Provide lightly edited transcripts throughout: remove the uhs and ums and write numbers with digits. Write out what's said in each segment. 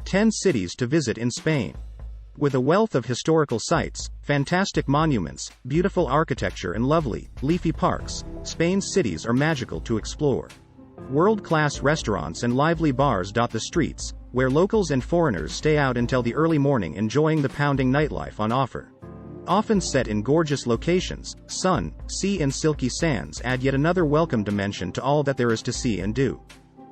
10 cities to visit in Spain. With a wealth of historical sites, fantastic monuments, beautiful architecture and lovely, leafy parks, Spain's cities are magical to explore. World-class restaurants and lively bars dot the streets, where locals and foreigners stay out until the early morning enjoying the pounding nightlife on offer. Often set in gorgeous locations, sun, sea and silky sands add yet another welcome dimension to all that there is to see and do.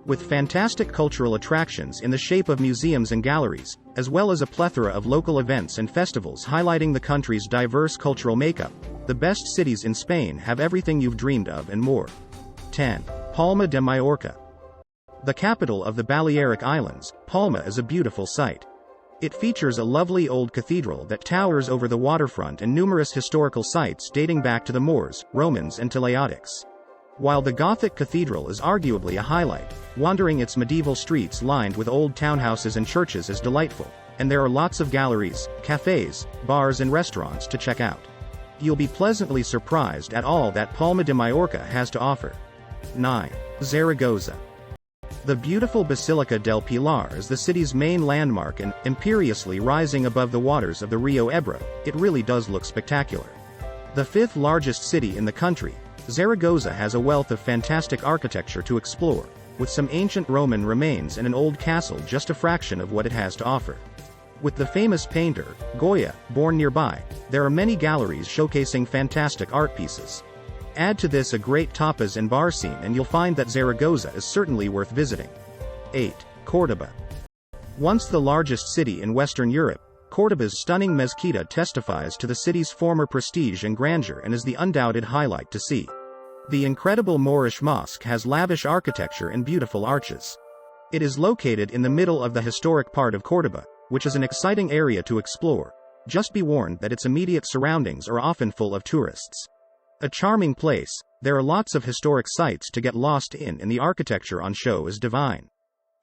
With fantastic cultural attractions in the shape of museums and galleries, as well as a plethora of local events and festivals highlighting the country's diverse cultural makeup, the best cities in Spain have everything you've dreamed of and more. 10. Palma de Mallorca. The capital of the Balearic Islands, Palma is a beautiful sight. It features a lovely old cathedral that towers over the waterfront and numerous historical sites dating back to the Moors, Romans and Teleotics. While the Gothic cathedral is arguably a highlight, wandering its medieval streets lined with old townhouses and churches is delightful, and there are lots of galleries, cafes, bars and restaurants to check out. You'll be pleasantly surprised at all that Palma de Mallorca has to offer. 9. Zaragoza. The beautiful Basilica del Pilar is the city's main landmark and, imperiously rising above the waters of the Rio Ebro, it really does look spectacular. The fifth largest city in the country, Zaragoza has a wealth of fantastic architecture to explore, with some ancient Roman remains and an old castle just a fraction of what it has to offer. With the famous painter, Goya, born nearby, there are many galleries showcasing fantastic art pieces. Add to this a great tapas and bar scene and you'll find that Zaragoza is certainly worth visiting. 8. Cordoba. Once the largest city in Western Europe, Cordoba's stunning mezquita testifies to the city's former prestige and grandeur and is the undoubted highlight to see. The incredible Moorish mosque has lavish architecture and beautiful arches. It is located in the middle of the historic part of Cordoba, which is an exciting area to explore. Just be warned that its immediate surroundings are often full of tourists. A charming place, there are lots of historic sites to get lost in and the architecture on show is divine.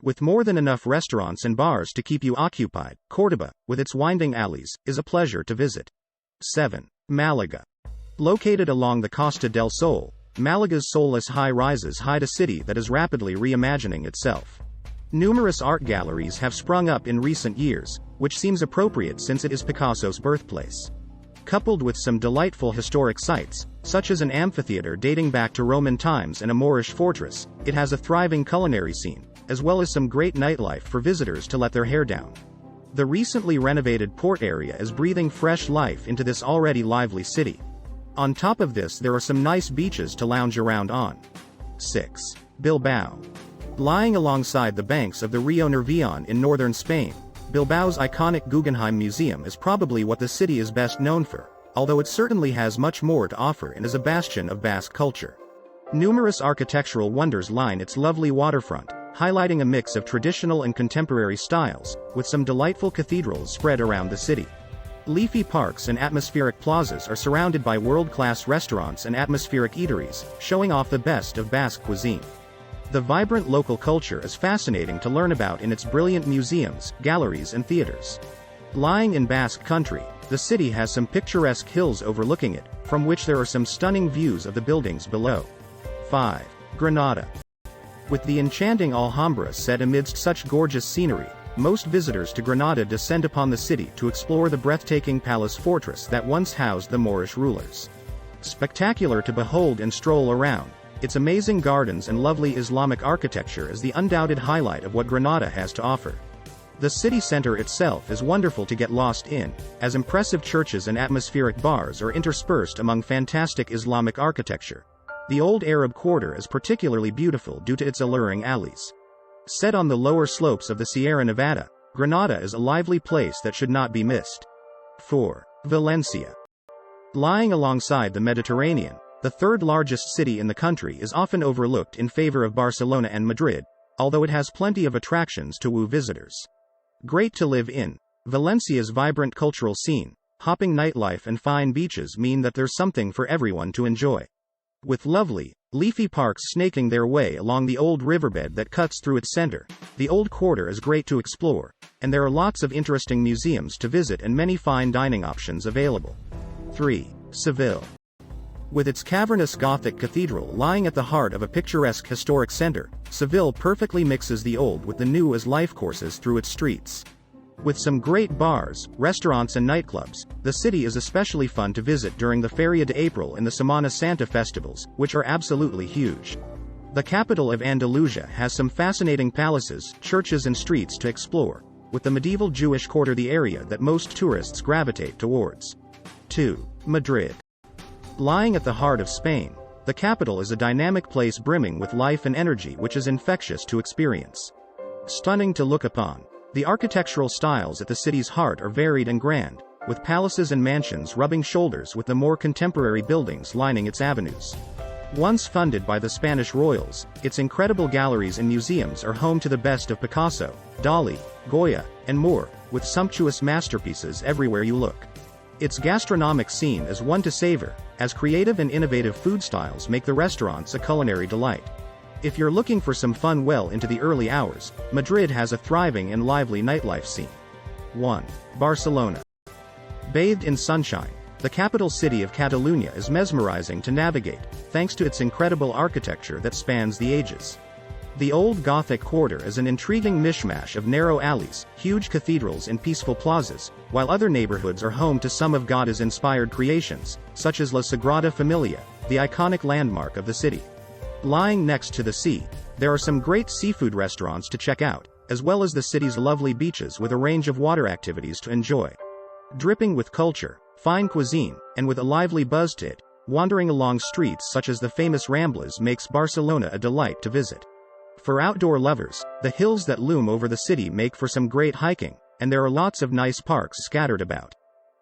With more than enough restaurants and bars to keep you occupied, Cordoba, with its winding alleys, is a pleasure to visit. 7. Malaga. Located along the Costa del Sol, Malaga's soulless high-rises hide a city that is rapidly reimagining itself. Numerous art galleries have sprung up in recent years, which seems appropriate since it is Picasso's birthplace. Coupled with some delightful historic sites, such as an amphitheater dating back to Roman times and a Moorish fortress, it has a thriving culinary scene, as well as some great nightlife for visitors to let their hair down. The recently renovated port area is breathing fresh life into this already lively city. On top of this there are some nice beaches to lounge around on. 6. Bilbao. Lying alongside the banks of the Rio Nervión in northern Spain, Bilbao's iconic Guggenheim Museum is probably what the city is best known for, although it certainly has much more to offer and is a bastion of Basque culture. Numerous architectural wonders line its lovely waterfront, highlighting a mix of traditional and contemporary styles, with some delightful cathedrals spread around the city. Leafy parks and atmospheric plazas are surrounded by world-class restaurants and atmospheric eateries, showing off the best of Basque cuisine. The vibrant local culture is fascinating to learn about in its brilliant museums, galleries and theaters. Lying in Basque country, the city has some picturesque hills overlooking it, from which there are some stunning views of the buildings below. 5. Granada. With the enchanting Alhambra set amidst such gorgeous scenery, most visitors to Granada descend upon the city to explore the breathtaking palace fortress that once housed the Moorish rulers. Spectacular to behold and stroll around, its amazing gardens and lovely Islamic architecture is the undoubted highlight of what Granada has to offer. The city center itself is wonderful to get lost in, as impressive churches and atmospheric bars are interspersed among fantastic Islamic architecture. The old Arab quarter is particularly beautiful due to its alluring alleys. Set on the lower slopes of the Sierra Nevada, Granada is a lively place that should not be missed. 4. Valencia. Lying alongside the Mediterranean, the third largest city in the country is often overlooked in favor of Barcelona and Madrid, although it has plenty of attractions to woo visitors. Great to live in, Valencia's vibrant cultural scene, hopping nightlife and fine beaches mean that there's something for everyone to enjoy. With lovely, leafy parks snaking their way along the old riverbed that cuts through its center, the old quarter is great to explore, and there are lots of interesting museums to visit and many fine dining options available. 3. Seville. With its cavernous Gothic cathedral lying at the heart of a picturesque historic center, Seville perfectly mixes the old with the new as life courses through its streets. With some great bars, restaurants and nightclubs, the city is especially fun to visit during the Feria de April and the Semana Santa festivals, which are absolutely huge. The capital of Andalusia has some fascinating palaces, churches and streets to explore, with the medieval Jewish quarter the area that most tourists gravitate towards. 2. Madrid. Lying at the heart of Spain, the capital is a dynamic place brimming with life and energy which is infectious to experience. Stunning to look upon, the architectural styles at the city's heart are varied and grand, with palaces and mansions rubbing shoulders with the more contemporary buildings lining its avenues. Once funded by the Spanish royals, its incredible galleries and museums are home to the best of Picasso, Dali, Goya, and more, with sumptuous masterpieces everywhere you look. Its gastronomic scene is one to savor, as creative and innovative food styles make the restaurants a culinary delight. If you're looking for some fun well into the early hours, Madrid has a thriving and lively nightlife scene. 1. Barcelona. Bathed in sunshine, the capital city of Catalonia is mesmerizing to navigate, thanks to its incredible architecture that spans the ages. The old Gothic quarter is an intriguing mishmash of narrow alleys, huge cathedrals and peaceful plazas, while other neighborhoods are home to some of Gauda's inspired creations, such as La Sagrada Familia, the iconic landmark of the city. Lying next to the sea, there are some great seafood restaurants to check out, as well as the city's lovely beaches with a range of water activities to enjoy. Dripping with culture, fine cuisine, and with a lively buzz to it, wandering along streets such as the famous Ramblas makes Barcelona a delight to visit. For outdoor lovers, the hills that loom over the city make for some great hiking, and there are lots of nice parks scattered about.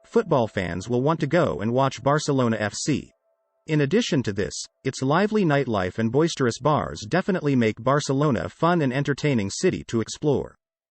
Football fans will want to go and watch Barcelona FC. In addition to this, its lively nightlife and boisterous bars definitely make Barcelona a fun and entertaining city to explore.